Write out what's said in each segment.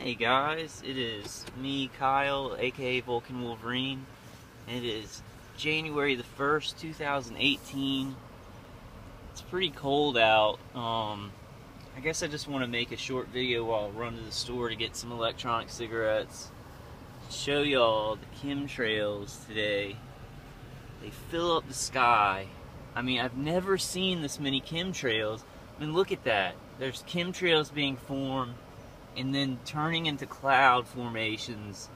Hey guys, it is me, Kyle, aka Vulcan Wolverine. It is January the 1st, 2018. It's pretty cold out. I guess I just want to make a short video while I run to the store to get some electronic cigarettes. Show y'all the chemtrails today. They fill up the sky. I mean, I've never seen this many chemtrails. I mean, look at that. There's chemtrails being formed and then turning into cloud formations,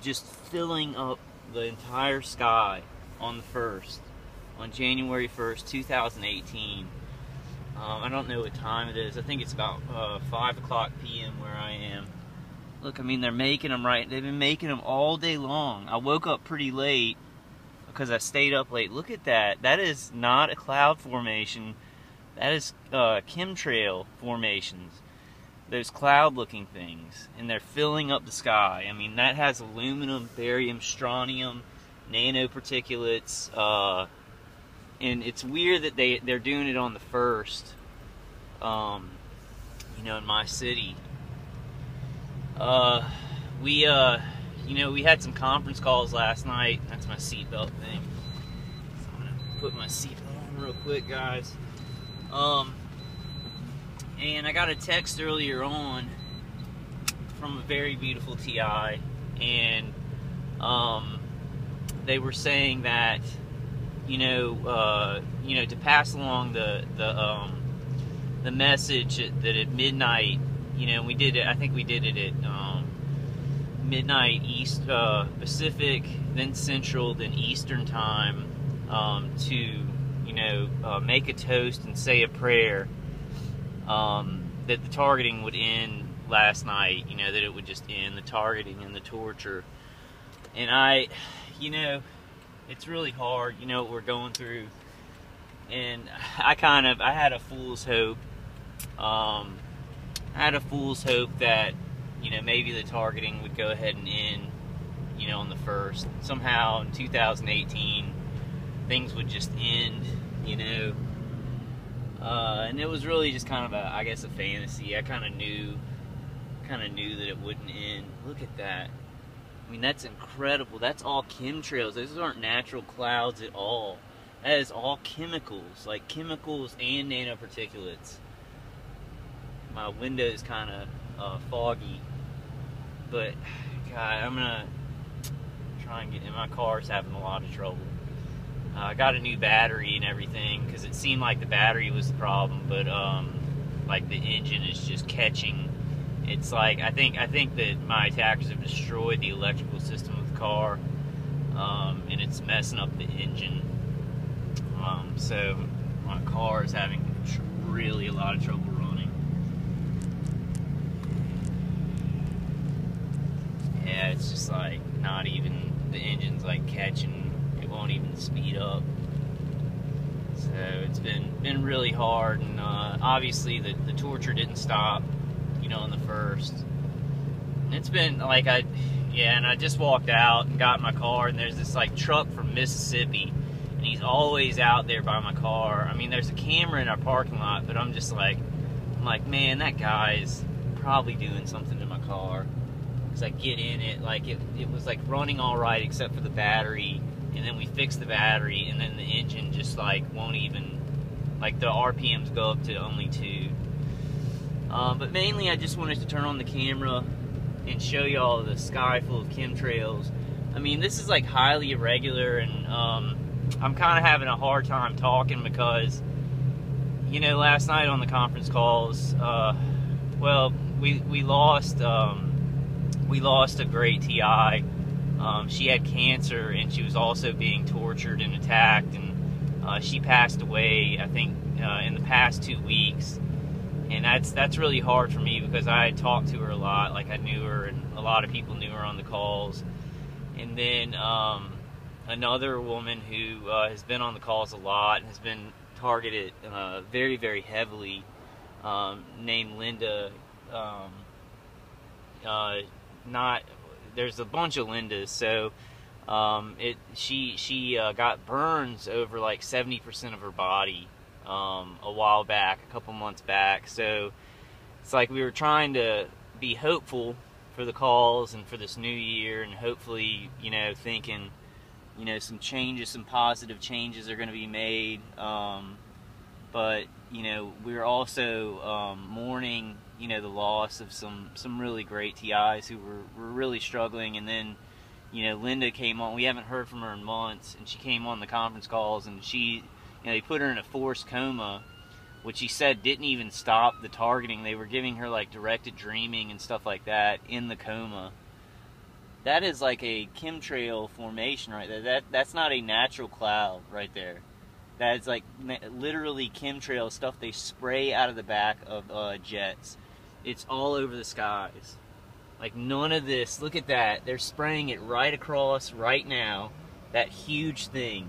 just filling up the entire sky on January 1st, 2018. I don't know what time it is. I think it's about 5 o'clock p.m. where I am. Look, I mean, they're making them right. They've been making them all day long. I woke up pretty late because I stayed up late. Look at that. That is not a cloud formation. That is chemtrail formations. Those cloud-looking things, and they're filling up the sky. I mean, that has aluminum, barium, strontium, nanoparticulates, and it's weird that they're doing it on the 1st, in my city. We had some conference calls last night. That's my seatbelt thing. So I'm gonna put my seatbelt on real quick, guys. And I got a text earlier on from a very beautiful TI, and they were saying that to pass along the message that at midnight, we did it. I think we did it at midnight East Pacific, then Central, then Eastern time, to make a toast and say a prayer. That the targeting would end last night, that it would just end the targeting and the torture. And it's really hard, what we're going through. And I had a fool's hope. I had a fool's hope that, maybe the targeting would go ahead and end, on the 1st. Somehow in 2018, things would just end, and it was really just kind of a fantasy. I kind of knew that it wouldn't end. Look at that. I mean, that's incredible. That's all chemtrails. Those aren't natural clouds at all. That is all chemicals, like chemicals and nanoparticulates. My window is kind of foggy, but God, I'm gonna try and get in. My car's having a lot of trouble. I got a new battery and everything because it seemed like the battery was the problem, but like the engine is just catching. It's like I think that my attackers have destroyed the electrical system of the car, and it's messing up the engine. So my car is having really a lot of trouble running. Yeah, it's just like not even, the engine's like catching. It won't even speed up. So it's been really hard, and obviously the torture didn't stop, on the 1st. And it's been like and I just walked out and got in my car, and there's this like truck from Mississippi, and he's always out there by my car. I mean, there's a camera in our parking lot, but I'm like, man, that guy's probably doing something to my car. Because I get in it, like it was like running all right except for the battery. And then we fix the battery, and then the engine just like won't even, like the RPMs go up to only 2. But mainly I just wanted to turn on the camera and show y'all the sky full of chemtrails. I mean, this is like highly irregular, and I'm kind of having a hard time talking because, last night on the conference calls, we lost a great TI. She had cancer, and she was also being tortured and attacked, and she passed away, I think, in the past 2 weeks. And that's really hard for me because I had talked to her a lot, like I knew her, and a lot of people knew her on the calls. And then another woman who has been on the calls a lot and has been targeted very, very heavily, named Linda. There's a bunch of Lindas, so she got burns over like 70% of her body a while back, a couple months back. So it's like we were trying to be hopeful for the calls and for this new year, and hopefully, you know, thinking, you know, some changes, some positive changes are going to be made. But, you know, we're also mourning, you know, the loss of some really great TIs who were really struggling. And then, you know, Linda came on. We haven't heard from her in months, and she came on the conference calls, and she, you know, they put her in a forced coma, which she said didn't even stop the targeting. They were giving her like directed dreaming and stuff like that in the coma. That is like a chemtrail formation right there. That's not a natural cloud right there. That's like literally chemtrail stuff they spray out of the back of jets. It's all over the skies. Like none of this, look at that. They're spraying it right across right now. That huge thing.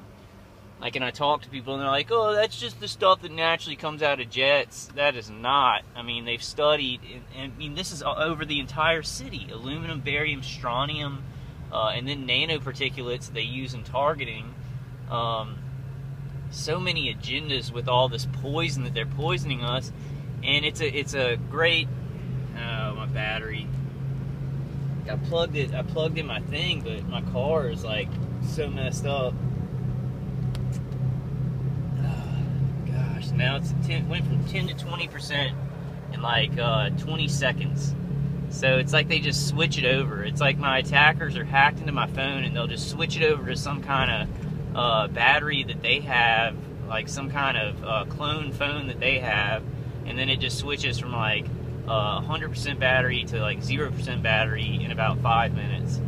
Like, and I talk to people and they're like, oh, that's just the stuff that naturally comes out of jets. That is not. I mean, they've studied, and I mean, this is over the entire city. Aluminum, barium, strontium, and then nanoparticulates they use in targeting. So many agendas with all this poison that they're poisoning us. And it's a great, oh, my battery. I plugged in my thing, but my car is like so messed up. Now it's went from 10 to 20% in like 20 seconds. So it's like they just switch it over. It's like my attackers are hacked into my phone, and they'll just switch it over to some kind of battery that they have, like some kind of clone phone that they have, and then it just switches from like 100% battery to like 0% battery in about 5 minutes.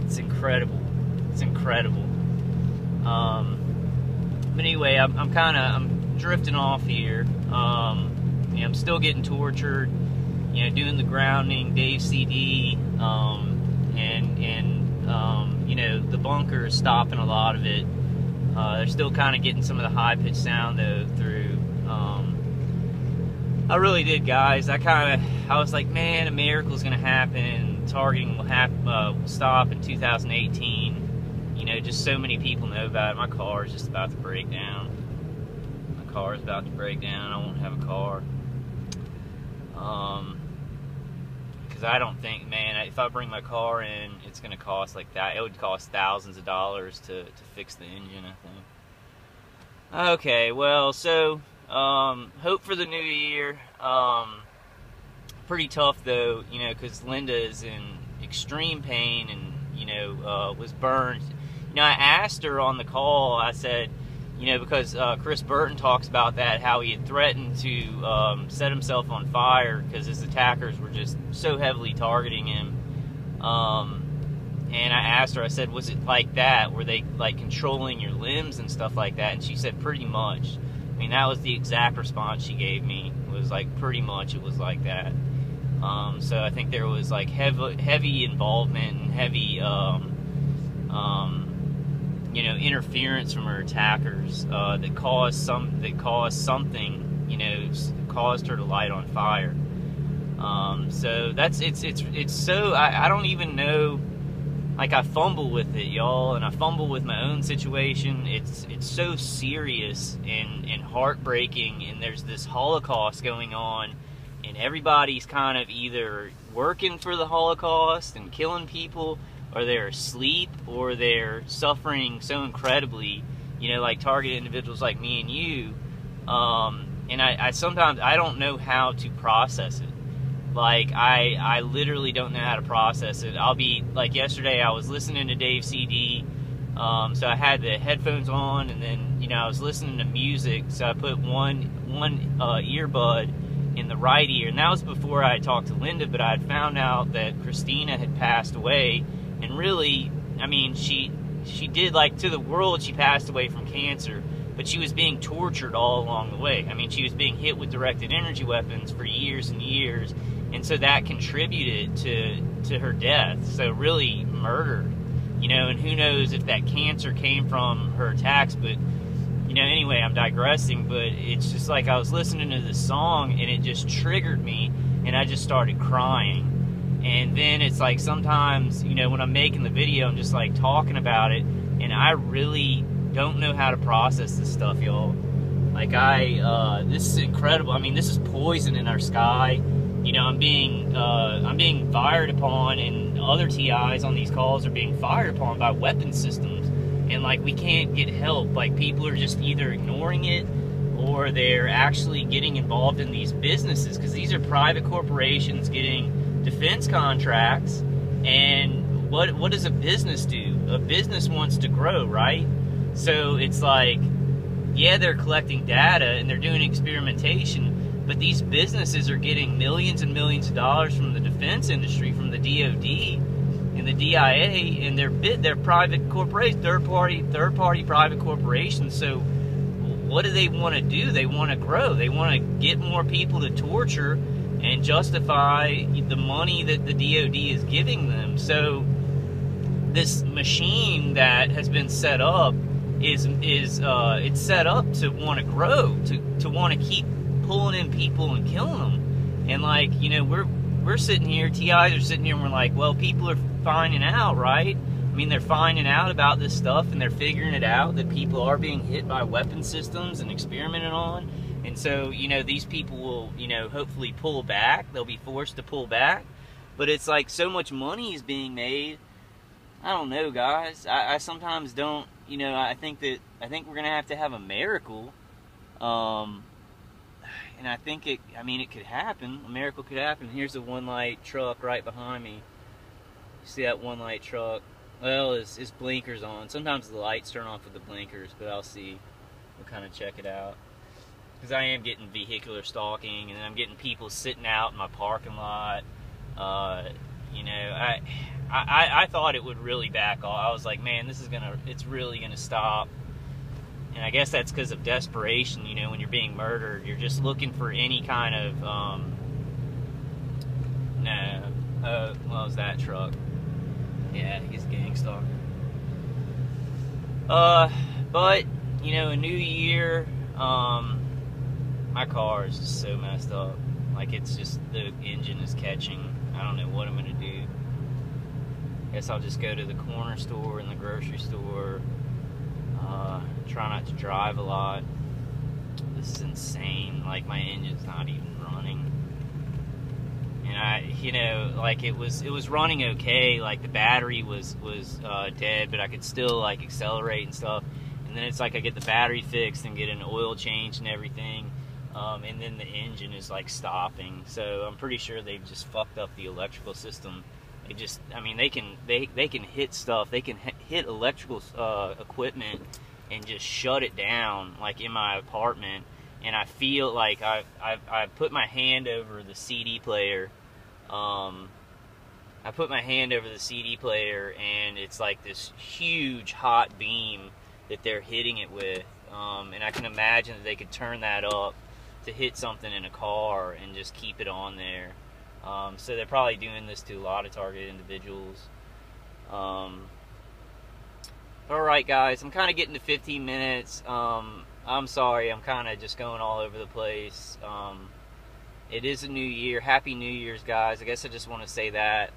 It's incredible. It's incredible. But anyway, I'm drifting off here. You know, I'm still getting tortured, you know, doing the grounding, Dave CD, and you know, the bunker is stopping a lot of it. They're still kind of getting some of the high-pitched sound though through. I really did, guys. I was like, man, a miracle's gonna happen. Targeting will stop in 2018. You know, just so many people know about it. My car is just about to break down. Car is about to break down. I won't have a car. Because I don't think, man, if I bring my car in, it's going to cost like that. It would cost thousands of dollars to fix the engine, I think. Okay, well, so hope for the new year. Pretty tough though, you know, because Linda is in extreme pain and, you know, was burned. You know, I asked her on the call, I said, you know, because Chris Burton talks about that, how he had threatened to set himself on fire because his attackers were just so heavily targeting him. And I asked her, I said, was it like that? Were they like controlling your limbs and stuff like that? And she said, pretty much. I mean, that was the exact response she gave me. It was like, pretty much it was like that. So I think there was like heavy involvement and heavy you know, interference from her attackers that caused something, you know, caused her to light on fire. So that's it's so I don't even know. Like, I fumble with it, y'all, and I fumble with my own situation. It's so serious and heartbreaking, and there's this Holocaust going on, and everybody's kind of either working for the Holocaust and killing people, or they're asleep, or they're suffering so incredibly, you know, like targeted individuals like me and you. And I sometimes, I don't know how to process it. Like, I literally don't know how to process it. I'll be, like yesterday, I was listening to Dave CD, so I had the headphones on, and then, you know, I was listening to music, so I put one earbud in the right ear, and that was before I talked to Linda, but I had found out that Christina had passed away. And really, I mean, she did, like, to the world, she passed away from cancer, but she was being tortured all along the way. I mean, she was being hit with directed energy weapons for years and years, and so that contributed to her death. So really, murder, you know, and who knows if that cancer came from her attacks, but, you know, anyway, I'm digressing, but it's just like I was listening to this song, and it just triggered me, and I just started crying. And then it's like sometimes, you know, when I'm making the video, I'm just like talking about it, and I really don't know how to process this stuff, y'all. Like, this is incredible. I mean, this is poison in our sky. you know, I'm being fired upon, and other TIs on these calls are being fired upon by weapon systems, and like we can't get help. Like people are just either ignoring it, or they're actually getting involved in these businesses, because these are private corporations getting defense contracts. And what does a business do? A business wants to grow, right? So it's like, yeah, they're collecting data and they're doing experimentation, but these businesses are getting millions and millions of dollars from the defense industry, from the DoD and the DIA, and they're private corporations, third party private corporations. So what do they want to do? They want to grow. They want to get more people to torture and justify the money that the DoD is giving them. So this machine that has been set up is it's set up to want to grow, to want to keep pulling in people and killing them. And like, you know, we're sitting here, TIs are sitting here, and we're like, well, people are finding out, right? I mean, they're finding out about this stuff, and they're figuring it out that people are being hit by weapon systems and experimented on. And so, you know, these people will, you know, hopefully pull back. They'll be forced to pull back. But it's like so much money is being made. I don't know, guys. I sometimes don't, you know, I think we're going to have a miracle. And I think it could happen. A miracle could happen. Here's a one-light truck right behind me. You see that one-light truck? Well, his blinkers on. Sometimes the lights turn off with the blinkers, but I'll see. We'll kind of check it out. Because I am getting vehicular stalking, and then I'm getting people sitting out in my parking lot. You know, I thought it would really back off. I was like, man, it's really gonna stop. And I guess that's because of desperation. You know, when you're being murdered, you're just looking for any kind of, well, it was that truck. Yeah, he's a gang stalker. But, you know, a new year, my car is just so messed up. Like, it's just, the engine is catching. I don't know what I'm gonna do. Guess I'll just go to the corner store and the grocery store. Try not to drive a lot. This is insane. Like, my engine's not even running. And you know, like, it was running okay. Like, the battery was dead, but I could still, like, accelerate and stuff. And then it's like I get the battery fixed and get an oil change and everything. And then the engine is like stopping. So I'm pretty sure they've just fucked up the electrical system. They just, I mean, they can hit stuff. They can hit electrical equipment and just shut it down, like in my apartment. And I feel like I put my hand over the CD player. I put my hand over the CD player, and it's like this huge hot beam that they're hitting it with. And I can imagine that they could turn that up to hit something in a car and just keep it on there. So they're probably doing this to a lot of targeted individuals. Alright guys, I'm kind of getting to 15 minutes. I'm sorry, I'm kind of just going all over the place. It is a new year. Happy New Year's, guys. I guess I just want to say that.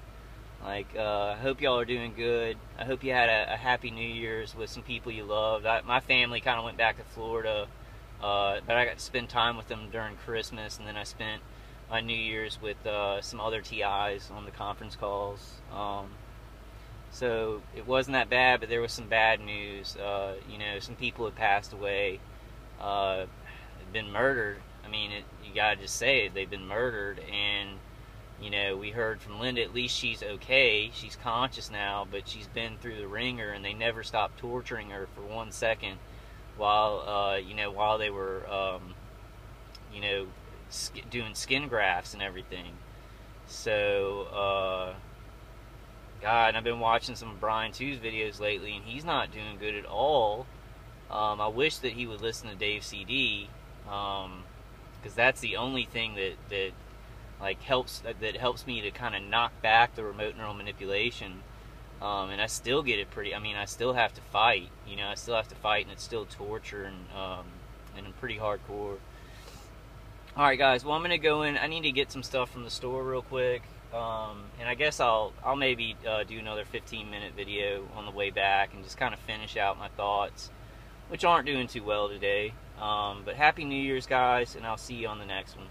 Like, I hope y'all are doing good. I hope you had a happy New Year's with some people you loved. My family kind of went back to Florida, but I got to spend time with them during Christmas, and then I spent my New Year's with some other TIs on the conference calls. So it wasn't that bad, but there was some bad news. You know, some people had passed away, had been murdered. I mean, you gotta just say it, they've been murdered. And you know, we heard from Linda, at least she's okay, she's conscious now, but she's been through the ringer, and they never stopped torturing her for 1 second while you know, while they were you know, doing skin grafts and everything. So God, and I've been watching some of Brian 2's videos lately, and he's not doing good at all. I wish that he would listen to Dave CD, because that's the only thing that like helps me to kind of knock back the remote neural manipulation. And I still get it pretty. I mean, I still have to fight. You know, I still have to fight, and it's still torture and pretty hardcore. All right, guys. Well, I'm gonna go in. I need to get some stuff from the store real quick. And I guess I'll maybe do another 15-minute video on the way back and just kind of finish out my thoughts, which aren't doing too well today. But Happy New Year's, guys, and I'll see you on the next one.